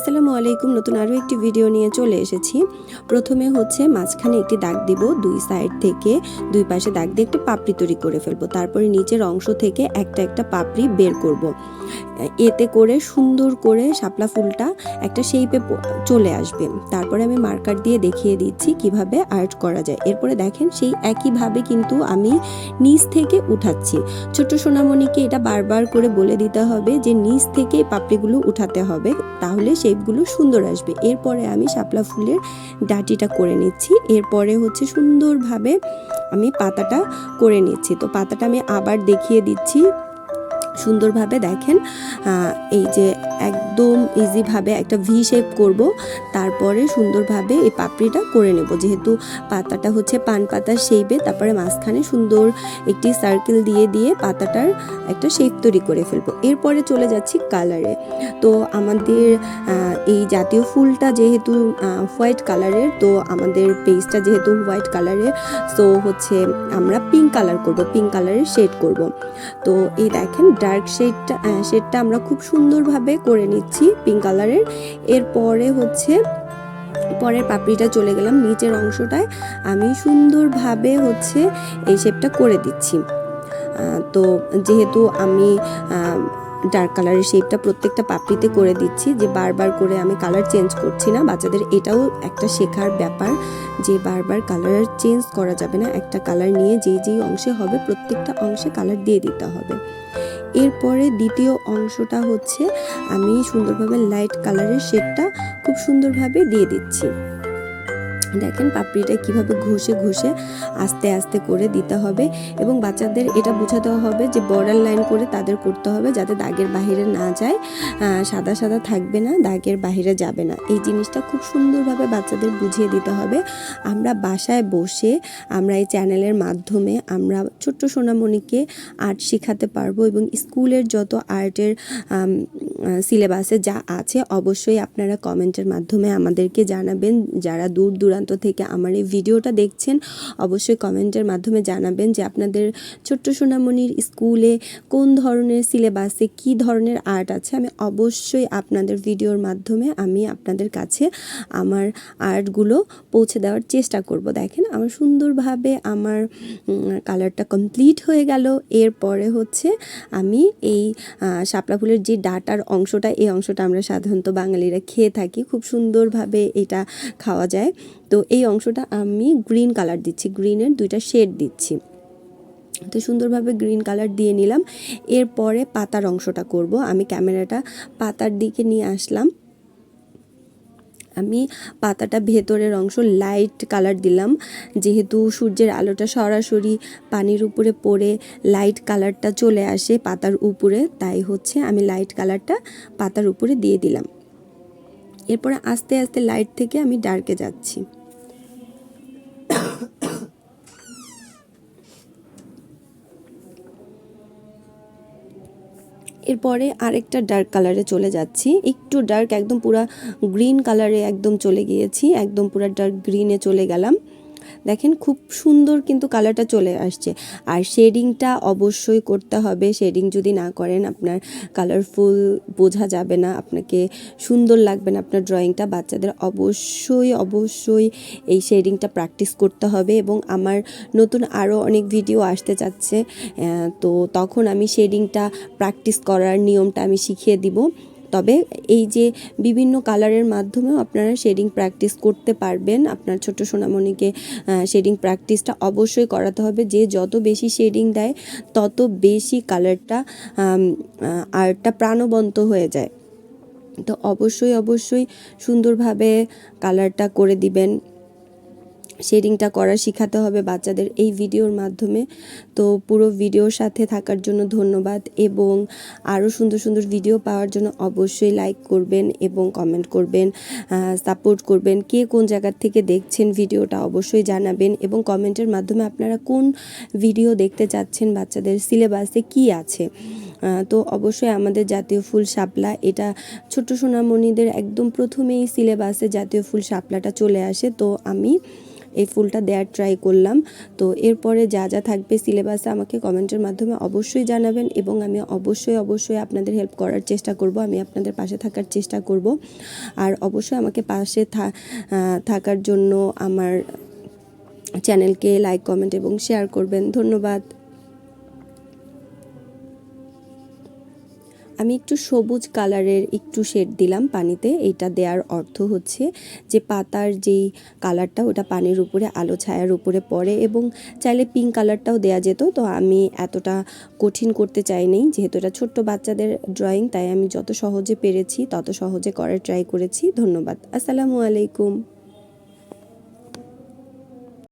আসসালামু আলাইকুম। নতুন আরও একটি ভিডিও নিয়ে চলে এসেছি। প্রথমে হচ্ছে মাঝখানে একটি দাগ দিব, দুই সাইড থেকে দুই পাশে দাগ দিয়ে একটা পাপড়ি তৈরি করে ফেলবো। তারপরে নিচের অংশ থেকে একটা একটা পাপড়ি বের করব। এতে করে সুন্দর করে শাপলা ফুলটা একটা শেপে চলে আসবে। তারপরে আমি মার্কার দিয়ে দেখিয়ে দিচ্ছি কিভাবে আর্ট করা যায়। এরপরে দেখেন সেই একইভাবে কিন্তু আমি নিচ থেকে উঠাচ্ছি। ছোট সোনামণিকে এটা বারবার করে বলে দিতে হবে যে নিচ থেকে পাপড়িগুলো উঠাতে হবে, তাহলে শেপগুলো সুন্দর আসবে। এরপরে আমি শাপলা ফুলের ডাটিটা করে নিচ্ছি। এরপরে হচ্ছে সুন্দরভাবে আমি পাতাটা করে নিচ্ছি। তো পাতাটা আমি আবার দেখিয়ে দিচ্ছি। সুন্দরভাবে দেখেন, এই যে একদম ইজিভাবে একটা ভি শেপ করব, তারপরে সুন্দরভাবে এই পাপড়িটা করে নেব। যেহেতু পাতাটা হচ্ছে পান পাতার শেপে, তারপরে মাঝখানে সুন্দর একটি সার্কেল দিয়ে দিয়ে পাতাটার একটা শেপ তৈরি করে ফেলবো। এরপরে চলে যাচ্ছি কালারে। তো আমাদের এই জাতীয় ফুলটা যেহেতু হোয়াইট কালারের, তো আমাদের পেজটা যেহেতু হোয়াইট কালারের, তো হচ্ছে আমরা পিঙ্ক কালার করব, পিঙ্ক কালারের শেড করব। তো এই দেখেন ডার্ক শেডটা আমরা খুব সুন্দরভাবে করে নিচ্ছি পিঙ্ক কালারের। এরপরে হচ্ছে পরের পাপড়িটা চলে গেলাম, নিচের অংশটায় আমি সুন্দরভাবে হচ্ছে এই শেপটা করে দিচ্ছি। তো যেহেতু আমি ডার্ক কালারের শেপটা প্রত্যেকটা পাপড়িতে করে দিচ্ছি, যে বারবার করে আমি কালার চেঞ্জ করছি না। বাচ্চাদের এটাও একটা শেখার ব্যাপার যে বারবার কালার চেঞ্জ করা যাবে না। একটা কালার নিয়ে যেই অংশে হবে প্রত্যেকটা অংশে কালার দিয়ে দিতে হবে। এরপরে দ্বিতীয় অংশটা হচ্ছে আমি সুন্দরভাবে লাইট কালারের শেডটা খুব সুন্দরভাবে দিয়ে দিচ্ছি। দেখেন পাপড়িটা কিভাবে ঘষে ঘষে আস্তে আস্তে করে দিতে হবে, এবং বাচ্চাদের এটা বোঝাতে হবে যে বর্ডার লাইন করে তাদের করতে হবে যাতে দাগের বাহিরে না যায়, সাদা সাদা থাকবে না, দাগের বাহিরে যাবে না। এই জিনিসটা খুব সুন্দরভাবে বাচ্চাদের বুঝিয়ে দিতে হবে। আমরা বাসায় বসে আমরা এই চ্যানেলের মাধ্যমে আমরা ছোট্ট সোনামণিকে আর্ট শেখাতে পারবো, এবং স্কুলের যত আর্টের সিলেবাসে যা আছে অবশ্যই আপনারা কমেন্টের মাধ্যমে আমাদেরকে জানাবেন। যারা দূর দূরান্ত থেকে আমার এই ভিডিওটা দেখছেন অবশ্যই কমেন্টের মাধ্যমে জানাবেন যে আপনাদের ছোট্ট সোনামণির স্কুলে কোন ধরনের সিলেবাসে কি ধরনের আর্ট আছে। আমি অবশ্যই আপনাদের ভিডিওর মাধ্যমে আমি আপনাদের কাছে আমার আর্টগুলো পৌঁছে দেওয়ার চেষ্টা করব। দেখেন আমার সুন্দরভাবে আমার কালারটা কমপ্লিট হয়ে গেল। এরপরে হচ্ছে আমি এই শাপলা ফুলের যে ডাটার অংশটা, এই অংশটা আমরা সাধারণত বাঙালিরা খেয়ে থাকি, খুব সুন্দরভাবে এটা খাওয়া যায়। তো এই অংশটা আমি গ্রিন কালার দিচ্ছি, গ্রিনের দুইটা শেড দিচ্ছি। তো সুন্দরভাবে গ্রিন কালার দিয়ে নিলাম। এরপরে পাতার অংশটা করব। আমি ক্যামেরাটা পাতার দিকে নিয়ে আসলাম। আমি পাতাটা ভেতরের অংশ লাইট কালার দিলাম, যেহেতু সূর্যের আলোটা সরাসরি পানির উপরে পড়ে লাইট কালারটা চলে আসে পাতার উপরে, তাই হচ্ছে আমি লাইট কালারটা পাতার উপরে দিয়ে দিলাম। এরপরে আস্তে আস্তে লাইট থেকে আমি ডার্কে যাচ্ছি। এরপরে আরেকটা ডার্ক কালারে চলে যাচ্ছি, একটু ডার্ক, একদম পুরা গ্রিন কালারে একদম চলে গিয়েছি, একদম পুরা ডার্ক গ্রিনে চলে গেলাম। দেখেন খুব সুন্দর কিন্তু কালারটা চলে আসছে। আর শেডিংটা অবশ্যই করতে হবে, শেডিং যদি না করেন আপনার কালারফুল বোঝা যাবে না, আপনাকে সুন্দর লাগবে না আপনার ড্রয়িংটা। বাচ্চাদের অবশ্যই এই শেডিংটা প্র্যাকটিস করতে হবে, এবং আমার নতুন আরও অনেক ভিডিও আসতে চাচ্ছে, তো তখন আমি শেডিংটা প্র্যাকটিস করার নিয়মটা আমি শিখিয়ে দিব। তবে এই যে বিভিন্ন কালারের মাধ্যমেও আপনারা শেডিং প্র্যাকটিস করতে পারবেন। আপনার ছোট সোনামণিকে শেডিং প্র্যাকটিসটা অবশ্যই করাতে হবে। যে যত বেশি শেডিং দেয় তত বেশি কালারটা আর্টটা প্রাণবন্ত হয়ে যায়। তো অবশ্যই সুন্দরভাবে কালারটা করে দিবেন, শেডিংটা করা শেখাতে হবে বাচ্চাদের এই ভিডিওর মাধ্যমে। তো পুরো ভিডিওর সাথে থাকার জন্য ধন্যবাদ, এবং আরও সুন্দর সুন্দর ভিডিও পাওয়ার জন্য অবশ্যই লাইক করবেন এবং কমেন্ট করবেন, সাপোর্ট করবেন। কে কোন জায়গার থেকে দেখছেন ভিডিওটা অবশ্যই জানাবেন, এবং কমেন্টের মাধ্যমে আপনারা কোন ভিডিও দেখতে চাচ্ছেন, বাচ্চাদের সিলেবাসে কি আছে। তো অবশ্যই আমাদের জাতীয় ফুল শাপলা, এটা ছোট সোনামণিদের একদম প্রথমেই সিলেবাসে জাতীয় ফুল শাপলাটা চলে আসে। তো আমি এই ফুলটা দেওয়ার ট্রাই করলাম। তো এরপরে যা যা থাকবে সিলেবাসে আমাকে কমেন্টের মাধ্যমে অবশ্যই জানাবেন এবং আমি অবশ্যই আপনাদের হেল্প করার চেষ্টা করব, আমি আপনাদের পাশে থাকার চেষ্টা করব। আর অবশ্যই আমাকে পাশে থাকার জন্য আমার চ্যানেলকে লাইক, কমেন্ট এবং শেয়ার করবেন। ধন্যবাদ। আমি একটু সবুজ কালারের একটু শেড দিলাম পানিতে। এইটা দেওয়ার অর্থ হচ্ছে যে পাতার যেই কালারটা ওটা পানির উপরে আলো ছায়ার উপরে পড়ে, এবং চাইলে পিঙ্ক কালারটাও দেয়া যেত, তো আমি এতটা কঠিন করতে চাইনি, যেহেতু এটা ছোট্ট বাচ্চাদের ড্রয়িং, তাই আমি যত সহজে পেরেছি তত সহজে করার ট্রাই করেছি। ধন্যবাদ। আসসালামু আলাইকুম।